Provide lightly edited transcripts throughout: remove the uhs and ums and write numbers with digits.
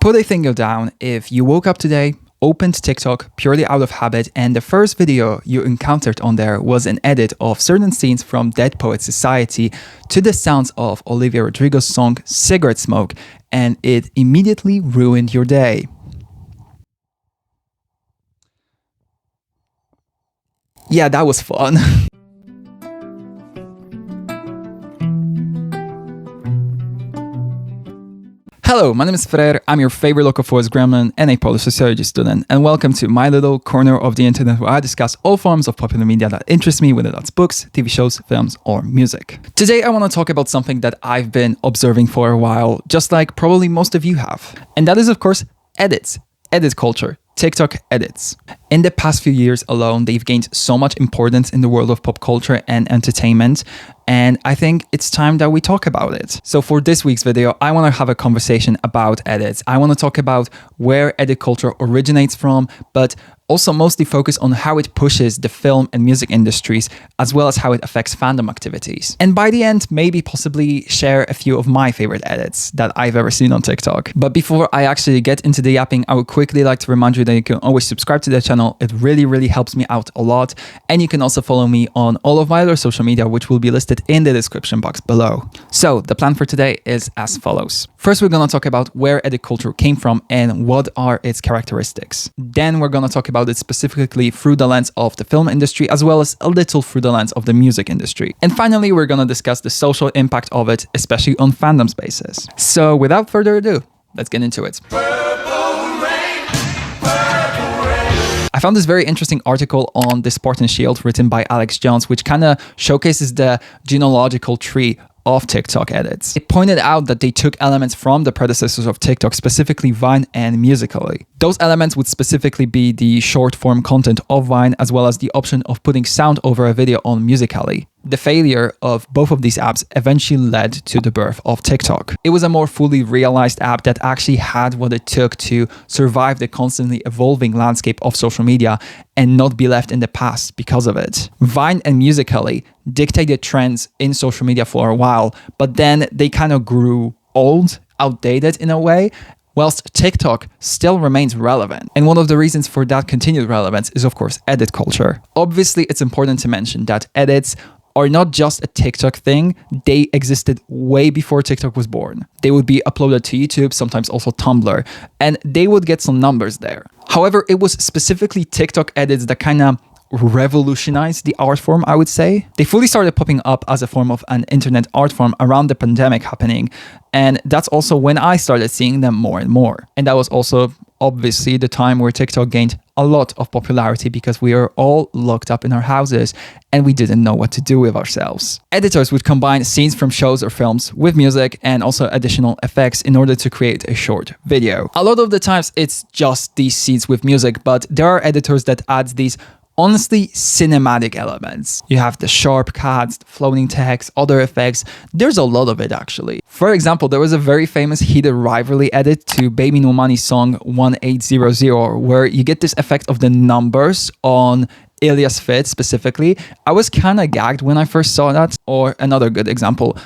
Put a finger down if you woke up today, opened TikTok purely out of habit, and the first video you encountered on there was an edit of certain scenes from Dead Poets Society to the sounds of Olivia Rodrigo's song Cigarette Smoke, and it immediately ruined your day. Yeah, that was fun. Hello, my name is Freyr, I'm your favorite local voice gremlin and a Polish sociology student, and welcome to my little corner of the internet where I discuss all forms of popular media that interest me, whether that's books, TV shows, films, or music. Today I want to talk about something that I've been observing for a while, just like probably most of you have. And that is, of course, edits. Edit culture. TikTok edits. In the past few years alone, they've gained so much importance in the world of pop culture and entertainment, and I think it's time that we talk about it. So for this week's video, I want to have a conversation about edits. I want to talk about where edit culture originates from, but also mostly focus on how it pushes the film and music industries, as well as how it affects fandom activities. And by the end, maybe possibly share a few of my favorite edits that I've ever seen on TikTok. But before I actually get into the yapping, I would quickly like to remind you that you can always subscribe to the channel. It really helps me out a lot. And you can also follow me on all of my other social media, which will be listed in the description box below. So the plan for today is as follows. First, we're going to talk about where edit culture came from and what are its characteristics. Then we're going to talk about it specifically through the lens of the film industry, as well as a little through the lens of the music industry. And finally, we're going to discuss the social impact of it, especially on fandom spaces. So without further ado, let's get into it. I found this very interesting article on The Spartan Shield written by Alex Jones, which kind of showcases the genealogical tree of TikTok edits. It pointed out that they took elements from the predecessors of TikTok, specifically Vine and Musical.ly. Those elements would specifically be the short form content of Vine, as well as the option of putting sound over a video on Musical.ly. The failure of both of these apps eventually led to the birth of TikTok. It was a more fully realized app that actually had what it took to survive the constantly evolving landscape of social media and not be left in the past because of it. Vine and Musical.ly dictated trends in social media for a while, but then they kind of grew old, outdated in a way, whilst TikTok still remains relevant. And one of the reasons for that continued relevance is, of course, edit culture. Obviously, it's important to mention that edits are not just a TikTok thing. They existed way before TikTok was born. They would be uploaded to YouTube, sometimes also Tumblr, and they would get some numbers there. However, it was specifically TikTok edits that kind of revolutionized the art form, I would say. They fully started popping up as a form of an internet art form around the pandemic happening, and that's also when I started seeing them more and more. And that was also obviously the time where TikTok gained a lot of popularity because we are all locked up in our houses and we didn't know what to do with ourselves. Editors would combine scenes from shows or films with music and also additional effects in order to create a short video. A lot of the times it's just these scenes with music, but there are editors that add these honestly cinematic elements. You have the sharp cuts, the floating text, other effects. There's a lot of it actually. For example, there was a very famous heated rivalry edit to Baby No Money's song 1800, where you get this effect of the numbers on Ilias Fit specifically. I was kind of gagged when I first saw that. Or another good example,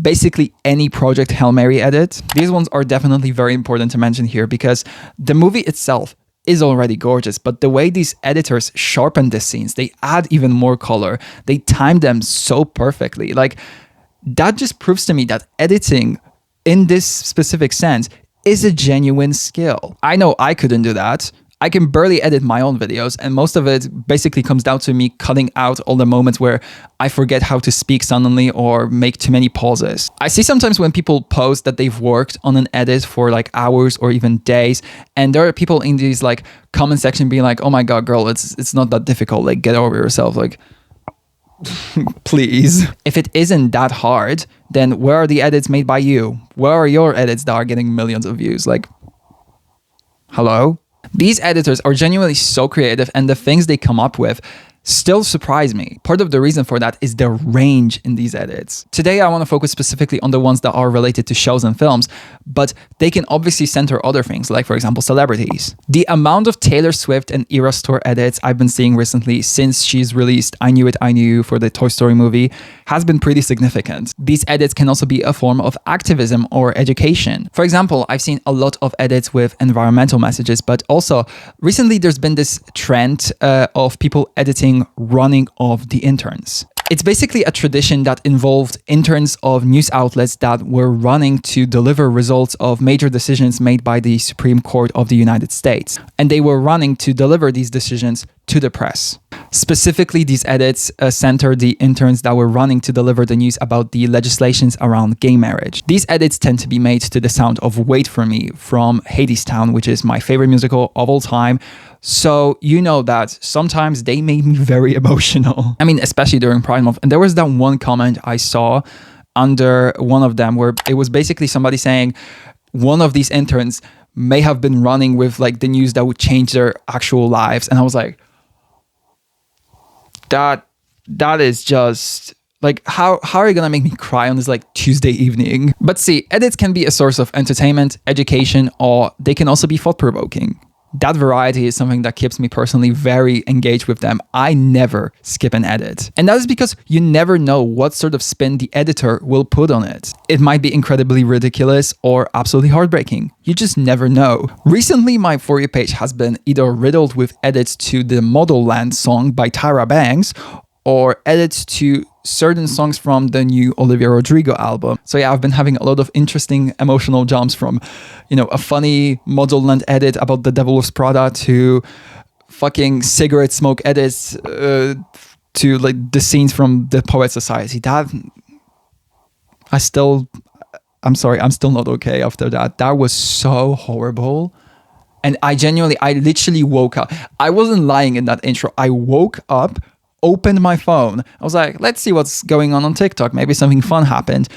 basically any Project Hail Mary edit. These ones are definitely very important to mention here because the movie itself is already gorgeous, but the way these editors sharpen the scenes, they add even more color. They time them so perfectly. Like, that just proves to me that editing in this specific sense is a genuine skill. I know I couldn't do that. I can barely edit my own videos, and most of it basically comes down to me cutting out all the moments where I forget how to speak suddenly or make too many pauses. I see sometimes when people post that they've worked on an edit for like hours or even days, and there are people in these like comment section being like, "Oh my god, girl, it's not that difficult, like get over yourself." Like, please. If it isn't that hard, then where are the edits made by you? Where are your edits that are getting millions of views? Like, hello? These editors are genuinely so creative, and the things they come up with still surprise me. Part of the reason for that is the range in these edits. Today, I want to focus specifically on the ones that are related to shows and films, but they can obviously center other things, like for example, celebrities. The amount of Taylor Swift and Eras Tour edits I've been seeing recently since she's released I Knew It, I Knew You for the Toy Story movie has been pretty significant. These edits can also be a form of activism or education. For example, I've seen a lot of edits with environmental messages, but also recently there's been this trend of people editing running of the interns. It's basically a tradition that involved interns of news outlets that were running to deliver results of major decisions made by the Supreme Court of the United States. And they were running to deliver these decisions to the press. Specifically, these edits center the interns that were running to deliver the news about the legislations around gay marriage. These edits tend to be made to the sound of Wait For Me from Hadestown, which is my favorite musical of all time. So you know that sometimes they made me very emotional. I mean, especially during Pride Month. And there was that one comment I saw under one of them where it was basically somebody saying one of these interns may have been running with like the news that would change their actual lives. And I was like, that is just like, how are you gonna make me cry on this like Tuesday evening? But see, edits can be a source of entertainment, education, or they can also be thought-provoking. That variety is something that keeps me personally very engaged with them. I never skip an edit. And that is because you never know what sort of spin the editor will put on it. It might be incredibly ridiculous or absolutely heartbreaking. You just never know. Recently, my For You page has been either riddled with edits to the Model Land song by Tyra Banks or edits to certain songs from the new Olivia Rodrigo album. So yeah, I've been having a lot of interesting emotional jumps from, a funny Model Land edit about The Devil Wears Prada to fucking cigarette smoke edits to like the scenes from the Poet Society. I'm still not okay after that. That was so horrible. And I literally woke up. I wasn't lying in that intro. I woke up, opened my phone. I was like, let's see what's going on TikTok. Maybe something fun happened.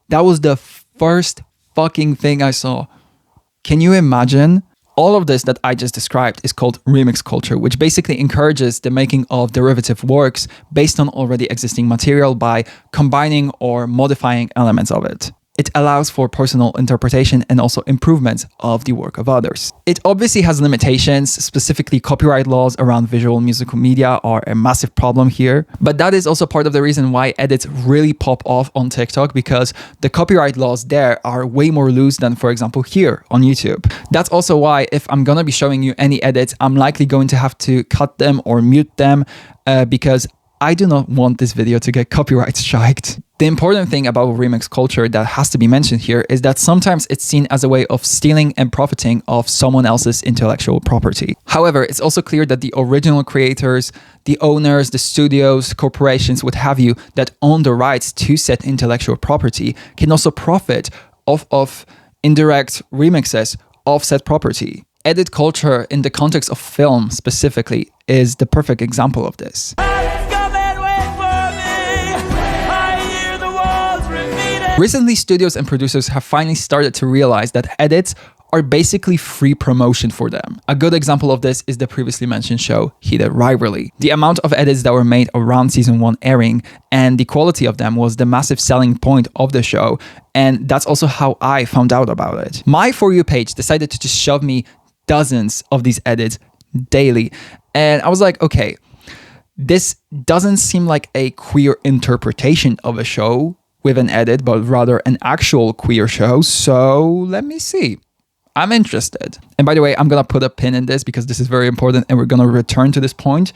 That was the first fucking thing I saw. Can you imagine? All of this that I just described is called remix culture, which basically encourages the making of derivative works based on already existing material by combining or modifying elements of it. It allows for personal interpretation and also improvements of the work of others. It obviously has limitations, specifically copyright laws around visual musical media are a massive problem here. But that is also part of the reason why edits really pop off on TikTok, because the copyright laws there are way more loose than, for example, here on YouTube. That's also why if I'm gonna be showing you any edits, I'm likely going to have to cut them or mute them because I do not want this video to get copyright striked. The important thing about remix culture that has to be mentioned here is that sometimes it's seen as a way of stealing and profiting off someone else's intellectual property. However, it's also clear that the original creators, the owners, the studios, corporations, what have you, that own the rights to said intellectual property can also profit off of indirect remixes of said property. Edit culture in the context of film specifically is the perfect example of this. Recently, studios and producers have finally started to realize that edits are basically free promotion for them. A good example of this is the previously mentioned show, Heated Rivalry. The amount of edits that were made around season 1 airing and the quality of them was the massive selling point of the show, and that's also how I found out about it. My For You page decided to just shove me dozens of these edits daily, and I was like, okay, this doesn't seem like a queer interpretation of a show with an edit, but rather an actual queer show. So let me see. I'm interested. And by the way, I'm gonna put a pin in this because this is very important and we're gonna return to this point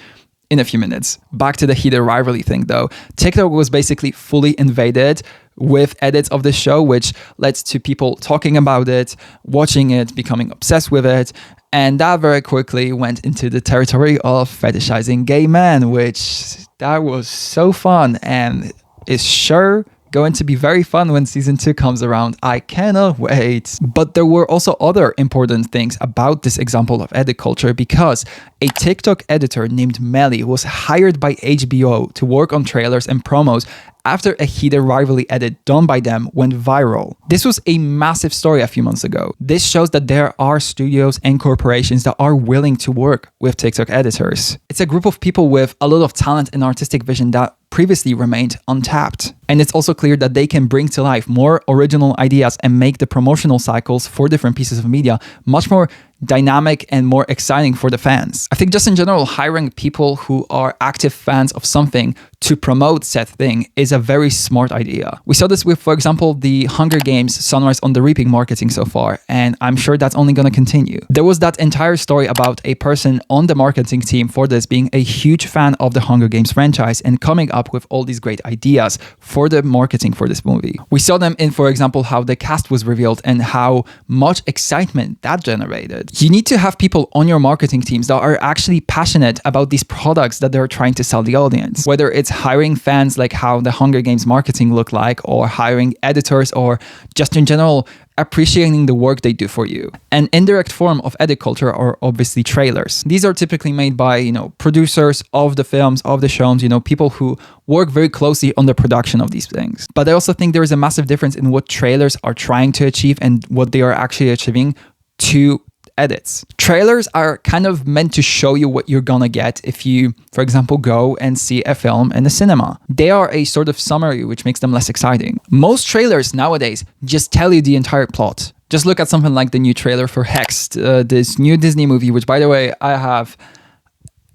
in a few minutes. Back to the Heated Rivalry thing though. TikTok was basically fully invaded with edits of the show, which led to people talking about it, watching it, becoming obsessed with it. And that very quickly went into the territory of fetishizing gay men, which that was so fun and is sure going to be very fun when season 2 comes around. I cannot wait. But there were also other important things about this example of edit culture, because a TikTok editor named Melly was hired by HBO to work on trailers and promos after a heated rivalry edit done by them went viral. This was a massive story a few months ago. This shows that there are studios and corporations that are willing to work with TikTok editors. It's a group of people with a lot of talent and artistic vision that previously remained untapped. And it's also clear that they can bring to life more original ideas and make the promotional cycles for different pieces of media much more dynamic and more exciting for the fans. I think just in general, hiring people who are active fans of something to promote said thing is a very smart idea. We saw this with, for example, the Hunger Games Sunrise on the Reaping marketing so far, and I'm sure that's only going to continue. There was that entire story about a person on the marketing team for this being a huge fan of the Hunger Games franchise and coming up with all these great ideas for the marketing for this movie. We saw them in, for example, how the cast was revealed and how much excitement that generated. You need to have people on your marketing teams that are actually passionate about these products that they're trying to sell the audience. Whether it's hiring fans like how the Hunger Games marketing look like, or hiring editors, or just in general appreciating the work they do for you. An indirect form of edit culture are obviously trailers. These are typically made by, producers of the films, of the shows, people who work very closely on the production of these things. But I also think there is a massive difference in what trailers are trying to achieve and what they are actually achieving to edits. Trailers are kind of meant to show you what you're gonna get if you, for example, go and see a film in the cinema. They are a sort of summary, which makes them less exciting. Most trailers nowadays just tell you the entire plot. Just look at something like the new trailer for Hexed, this new Disney movie, which, by the way, I have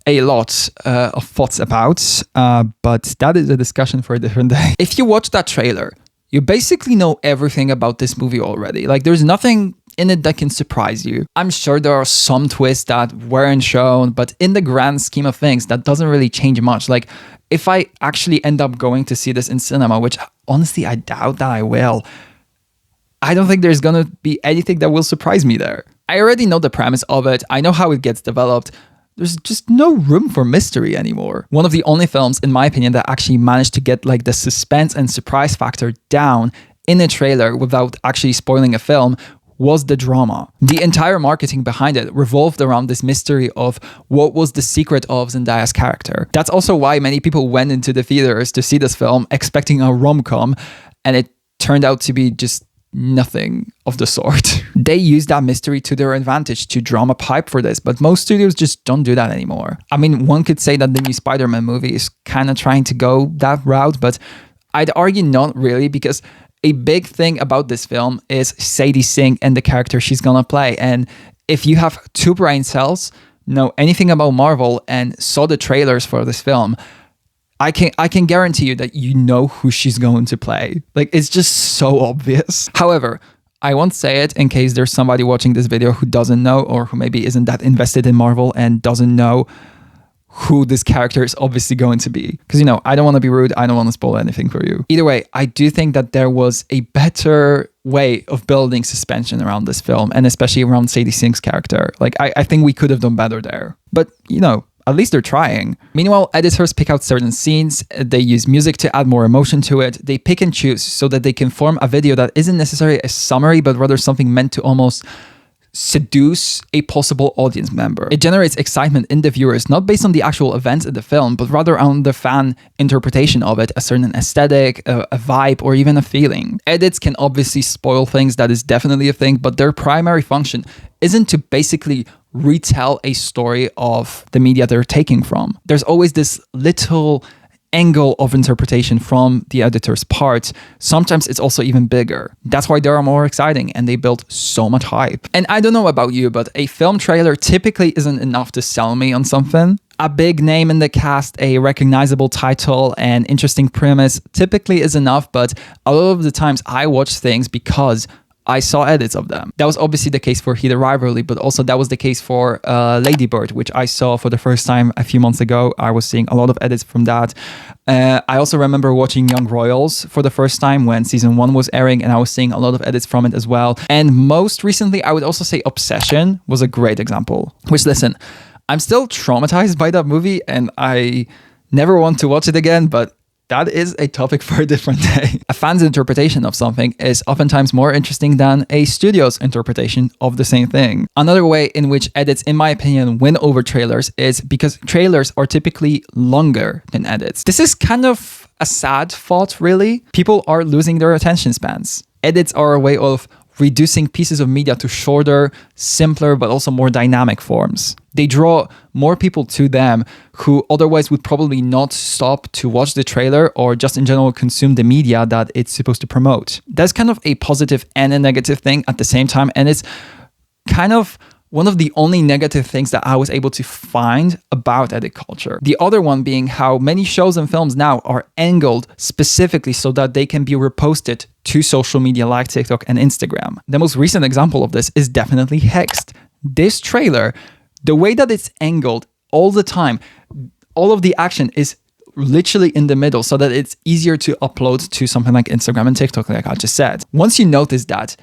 a lot of thoughts about, but that is a discussion for a different day. If you watch that trailer, you basically know everything about this movie already. Like, there's nothing in it that can surprise you. I'm sure there are some twists that weren't shown, but in the grand scheme of things, that doesn't really change much. Like, if I actually end up going to see this in cinema, which honestly I doubt that I will, I don't think there's gonna be anything that will surprise me there. I already know the premise of it. I know how it gets developed. There's just no room for mystery anymore. One of the only films, in my opinion, that actually managed to get like the suspense and surprise factor down in a trailer without actually spoiling a film was The Drama. The entire marketing behind it revolved around this mystery of what was the secret of Zendaya's character. That's also why many people went into the theaters to see this film expecting a rom-com, and it turned out to be just nothing of the sort. They used that mystery to their advantage to drum up hype for this, but most studios just don't do that anymore. I mean, one could say that the new Spider-Man movie is kind of trying to go that route, but I'd argue not really, because a big thing about this film is Sadie Sink and the character she's gonna play. And if you have two brain cells, know anything about Marvel, and saw the trailers for this film, I can guarantee you that you know who she's going to play. Like, it's just so obvious. However, I won't say it in case there's somebody watching this video who doesn't know, or who maybe isn't that invested in Marvel and doesn't know who this character is obviously going to be. Because, I don't want to be rude. I don't want to spoil anything for you. Either way, I do think that there was a better way of building suspension around this film, and especially around Sadie Sink's character. Like, I think we could have done better there. But, at least they're trying. Meanwhile, editors pick out certain scenes, they use music to add more emotion to it, they pick and choose so that they can form a video that isn't necessarily a summary, but rather something meant to almost seduce a possible audience member. It generates excitement in the viewers, not based on the actual events in the film, but rather on the fan interpretation of it, a certain aesthetic, a vibe, or even a feeling. Edits can obviously spoil things, that is definitely a thing, but their primary function isn't to basically retell a story of the media they're taking from. There's always this little angle of interpretation from the editor's part. Sometimes it's also even bigger. That's why they are more exciting and they build so much hype. And I don't know about you, but a film trailer typically isn't enough to sell me on something. A big name in the cast, a recognizable title, and interesting premise typically is enough, but a lot of the times I watch things because I saw edits of them. That was obviously the case for Heated Rivalry, but also that was the case for Lady Bird, which I saw for the first time a few months ago. I was seeing a lot of edits from that. I also remember watching Young Royals for the first time when season 1 was airing, and I was seeing a lot of edits from it as well. And most recently, I would also say Obsession was a great example. Which, listen, I'm still traumatized by that movie, and I never want to watch it again, but that is a topic for a different day. A fan's interpretation of something is oftentimes more interesting than a studio's interpretation of the same thing. Another way in which edits, in my opinion, win over trailers is because trailers are typically longer than edits. This is kind of a sad thought, really. People are losing their attention spans. Edits are a way of reducing pieces of media to shorter, simpler, but also more dynamic forms. They draw more people to them who otherwise would probably not stop to watch the trailer or just in general consume the media that it's supposed to promote. That's kind of a positive and a negative thing at the same time, and it's kind of one of the only negative things that I was able to find about edit culture. The other one being how many shows and films now are angled specifically so that they can be reposted to social media like TikTok and Instagram. The most recent example of this is definitely Hexed. This trailer, the way that it's angled all the time, all of the action is literally in the middle so that it's easier to upload to something like Instagram and TikTok, like I just said. Once you notice that,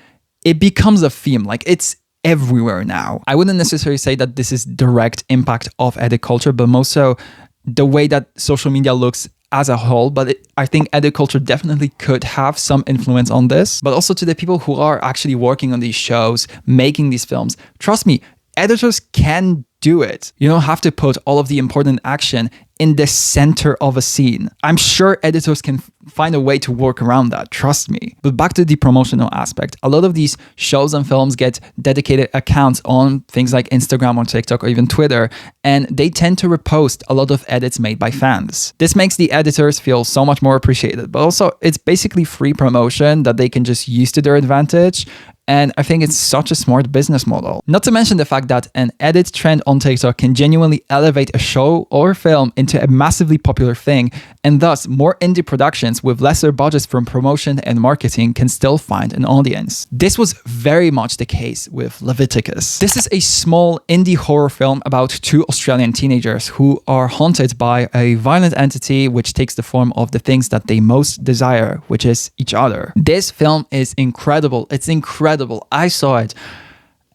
it becomes a theme. Like it's everywhere now. I wouldn't necessarily say that this is direct impact of edit culture, but more so the way that social media looks as a whole. But I think edit culture definitely could have some influence on this. But also to the people who are actually working on these shows, making these films, trust me, editors can do it. You don't have to put all of the important action in the center of a scene. I'm sure editors can find a way to work around that, trust me. But back to the promotional aspect, a lot of these shows and films get dedicated accounts on things like Instagram or TikTok or even Twitter, and they tend to repost a lot of edits made by fans. This makes the editors feel so much more appreciated, but also it's basically free promotion that they can just use to their advantage. And I think it's such a smart business model. Not to mention the fact that an edit trend on TikTok can genuinely elevate a show or film into a massively popular thing, and thus more indie productions with lesser budgets from promotion and marketing can still find an audience. This was very much the case with Leviticus. This is a small indie horror film about two Australian teenagers who are haunted by a violent entity which takes the form of the things that they most desire, which is each other. This film is incredible. It's incredible. I saw it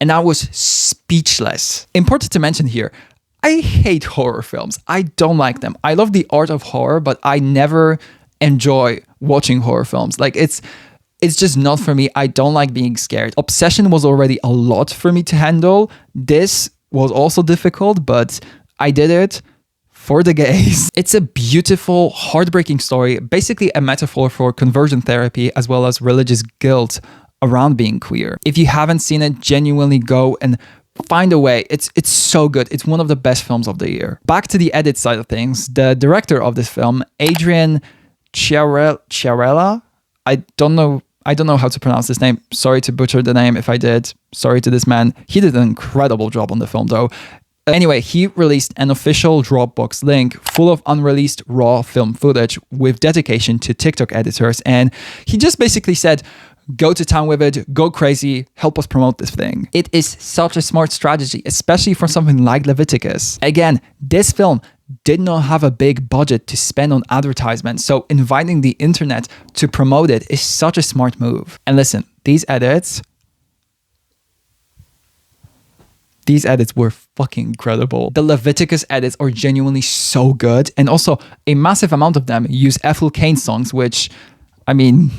and I was speechless. Important to mention here, I hate horror films. I don't like them. I love the art of horror, but I never enjoy watching horror films. Like it's just not for me. I don't like being scared. Obsession was already a lot for me to handle. This was also difficult, but I did it for the gays. It's a beautiful, heartbreaking story, basically a metaphor for conversion therapy as well as religious guilt around being queer. If you haven't seen it, genuinely go and find a way. It's so good. It's one of the best films of the year. Back to the edit side of things, the director of this film, Adrian Chiarella, I don't know how to pronounce this name. Sorry to butcher the name if I did. Sorry to this man. He did an incredible job on the film though. Anyway, he released an official Dropbox link full of unreleased raw film footage with dedication to TikTok editors, and he just basically said, go to town with it, go crazy, help us promote this thing. It is such a smart strategy, especially for something like Leviticus. Again, this film did not have a big budget to spend on advertisements, so inviting the internet to promote it is such a smart move. And listen, these edits were fucking incredible. The Leviticus edits are genuinely so good, and also a massive amount of them use Ethel Cain songs, which, I mean,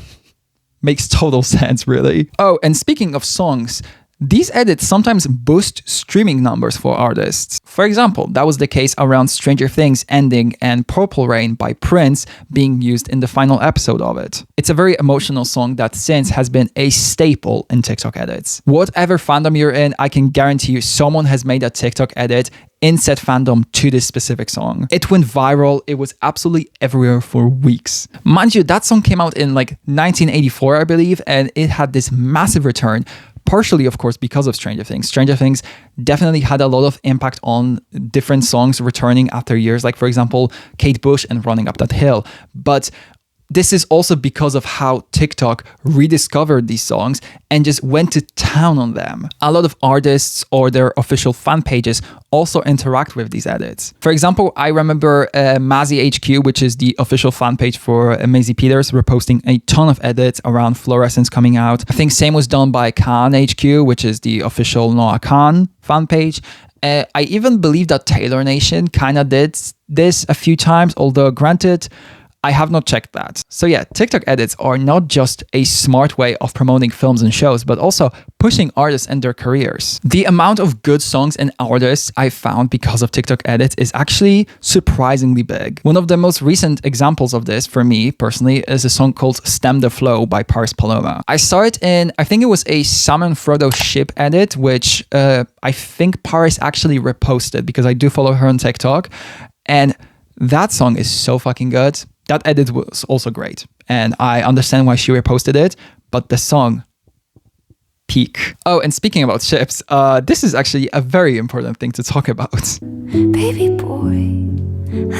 makes total sense, really. Oh, and speaking of songs, these edits sometimes boost streaming numbers for artists. For example, that was the case around Stranger Things ending and Purple Rain by Prince being used in the final episode of it. It's a very emotional song that since has been a staple in TikTok edits. Whatever fandom you're in, I can guarantee you someone has made a TikTok edit in said fandom to this specific song. It went viral. It was absolutely everywhere for weeks. Mind you, that song came out in like 1984, I believe, and it had this massive return. Partially, of course, because of Stranger Things. Stranger Things definitely had a lot of impact on different songs returning after years, like, for example, Kate Bush and Running Up That Hill. But this is also because of how TikTok rediscovered these songs and just went to town on them. A lot of artists or their official fan pages also interact with these edits. For example, I remember Mazzy HQ, which is the official fan page for Maisie Peters, reposting a ton of edits around Fluorescence coming out. I think same was done by Khan HQ, which is the official Noah Khan fan page. I even believe that Taylor Nation kind of did this a few times, although granted, I have not checked that. So yeah, TikTok edits are not just a smart way of promoting films and shows, but also pushing artists and their careers. The amount of good songs and artists I found because of TikTok edits is actually surprisingly big. One of the most recent examples of this for me personally is a song called Stem the Flow by Paris Paloma. I saw it in, I think it was a Sam and Frodo ship edit, which I think Paris actually reposted because I do follow her on TikTok. And that song is so fucking good. That edit was also great. And I understand why she reposted it, but the song, peak. Oh, and speaking about ships, this is actually a very important thing to talk about. Baby boy,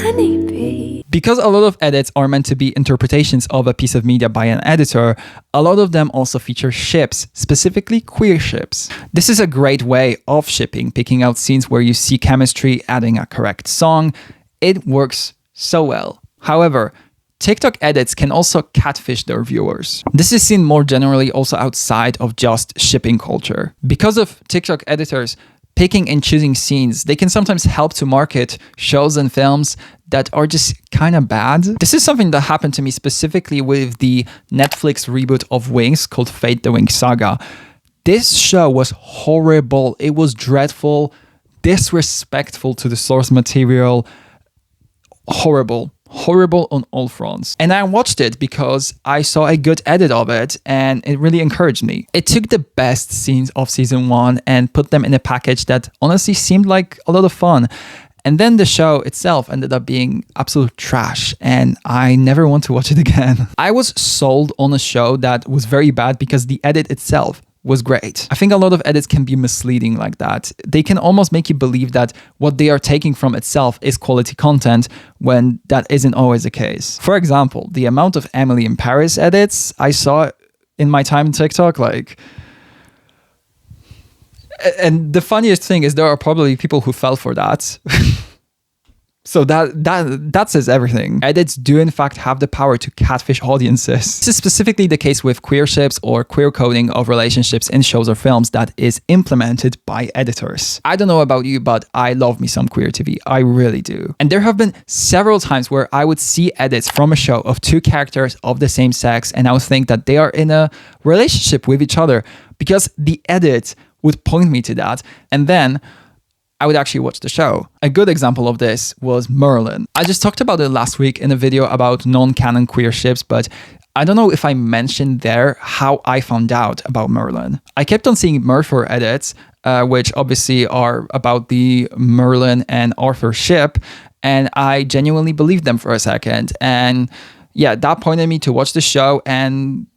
honeybee. Because a lot of edits are meant to be interpretations of a piece of media by an editor, a lot of them also feature ships, specifically queer ships. This is a great way of shipping, picking out scenes where you see chemistry, adding a correct song. It works so well. However, TikTok edits can also catfish their viewers. This is seen more generally also outside of just shipping culture. Because of TikTok editors picking and choosing scenes, they can sometimes help to market shows and films that are just kind of bad. This is something that happened to me specifically with the Netflix reboot of Wings called Fate the Wings Saga. This show was horrible. It was dreadful, disrespectful to the source material, horrible on all fronts. And I watched it because I saw a good edit of it and it really encouraged me. It took the best scenes of season 1 and put them in a package that honestly seemed like a lot of fun. And then the show itself ended up being absolute trash and I never want to watch it again. I was sold on a show that was very bad because the edit itself was great. I think a lot of edits can be misleading like that. They can almost make you believe that what they are taking from itself is quality content when that isn't always the case. For example, the amount of Emily in Paris edits I saw in my time on TikTok, like... And the funniest thing is there are probably people who fell for that. So that says everything. Edits do in fact have the power to catfish audiences. This is specifically the case with queer ships or queer coding of relationships in shows or films that is implemented by editors. I don't know about you, but I love me some queer TV. I really do. And there have been several times where I would see edits from a show of two characters of the same sex and I would think that they are in a relationship with each other because the edit would point me to that. And then I would actually watch the show. A good example of this was Merlin. I just talked about it last week in a video about non-canon queer ships, but I don't know if I mentioned there how I found out about Merlin. I kept on seeing Merfolk edits, which obviously are about the Merlin and Arthur ship, and I genuinely believed them for a second. And yeah, that pointed me to watch the show, and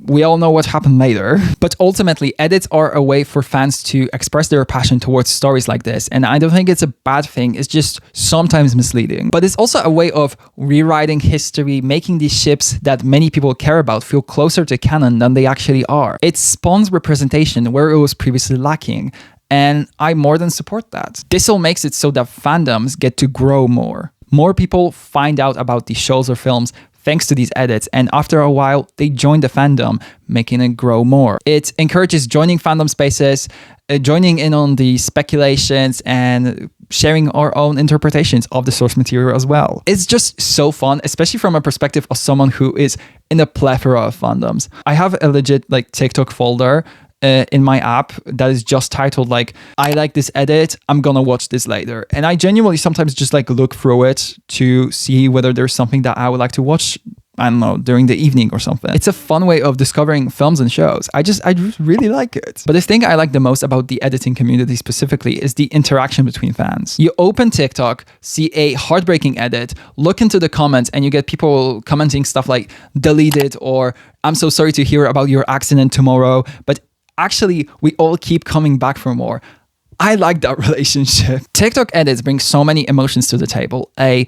we all know what happened later. But ultimately, edits are a way for fans to express their passion towards stories like this. And I don't think it's a bad thing. It's just sometimes misleading. But it's also a way of rewriting history, making these ships that many people care about feel closer to canon than they actually are. It spawns representation where it was previously lacking. And I more than support that. This all makes it so that fandoms get to grow more. More people find out about these shows or films thanks to these edits, and after a while, they join the fandom, making it grow more. It encourages joining fandom spaces, joining in on the speculations, and sharing our own interpretations of the source material as well. It's just so fun, especially from a perspective of someone who is in a plethora of fandoms. I have a legit TikTok folder in my app that is just titled I like this edit, I'm gonna watch this later. And I genuinely sometimes just look through it to see whether there's something that I would like to watch, I don't know, during the evening or something. It's a fun way of discovering films and shows. I just really like it. But the thing I like the most about the editing community specifically is the interaction between fans. You open TikTok, see a heartbreaking edit, look into the comments, and you get people commenting stuff like delete it or I'm so sorry to hear about your accident tomorrow, but actually, we all keep coming back for more. I like that relationship. TikTok edits bring so many emotions to the table. A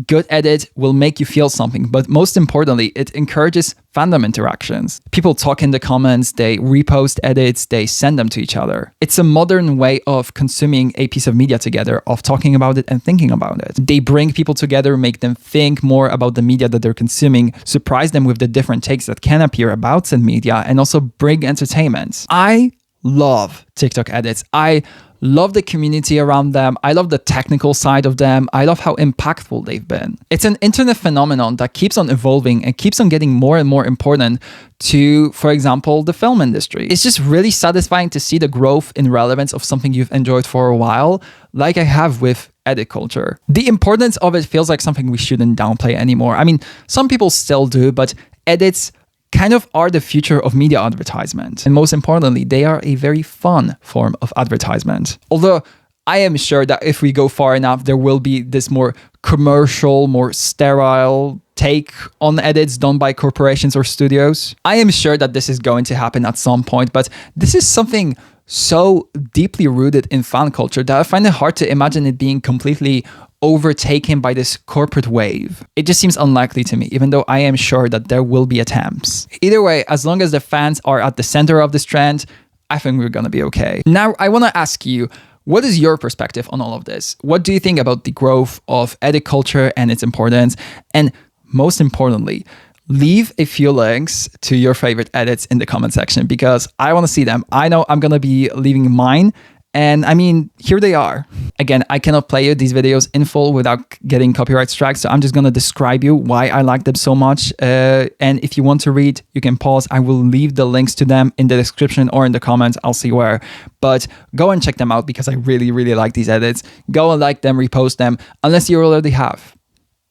good edit will make you feel something, but most importantly, it encourages fandom interactions. People talk in the comments, they repost edits, they send them to each other. It's a modern way of consuming a piece of media together, of talking about it and thinking about it. They bring people together, make them think more about the media that they're consuming, surprise them with the different takes that can appear about said media, and also bring entertainment. I love TikTok edits. I love the community around them. I love the technical side of them. I love how impactful they've been. It's an internet phenomenon that keeps on evolving and keeps on getting more and more important to, for example, the film industry. It's just really satisfying to see the growth in relevance of something you've enjoyed for a while, like I have with edit culture. The importance of it feels like something we shouldn't downplay anymore. I mean, some people still do, but edits kind of are the future of media advertisement. And most importantly, they are a very fun form of advertisement. Although I am sure that if we go far enough, there will be this more commercial, more sterile take on edits done by corporations or studios. I am sure that this is going to happen at some point, but this is something so deeply rooted in fan culture that I find it hard to imagine it being completely overtaken by this corporate wave. It just seems unlikely to me, even though I am sure that there will be attempts. Either way, as long as the fans are at the center of this trend, I think we're gonna be okay. Now, I wanna ask you, what is your perspective on all of this? What do you think about the growth of edit culture and its importance? And most importantly, leave a few links to your favorite edits in the comment section because I wanna see them. I know I'm gonna be leaving mine. And I mean, here they are. Again, I cannot play you these videos in full without getting copyright strikes. So I'm just going to describe you why I like them so much. And if you want to read, you can pause. I will leave the links to them in the description or in the comments. I'll see where. But go and check them out because I really, really like these edits. Go and like them, repost them, unless you already have.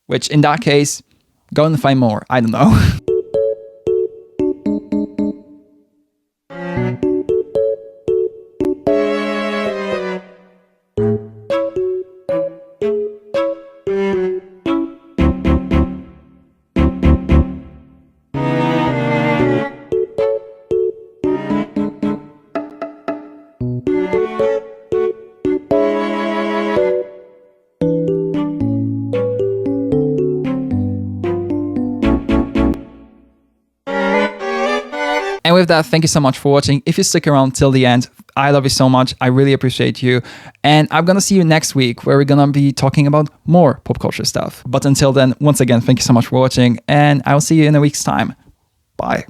Which in that case, go and find more. I don't know. And with that, thank you so much for watching. If you stick around till the end, I love you so much. I really appreciate you. And I'm going to see you next week where we're going to be talking about more pop culture stuff. But until then, once again, thank you so much for watching and I'll see you in a week's time. Bye.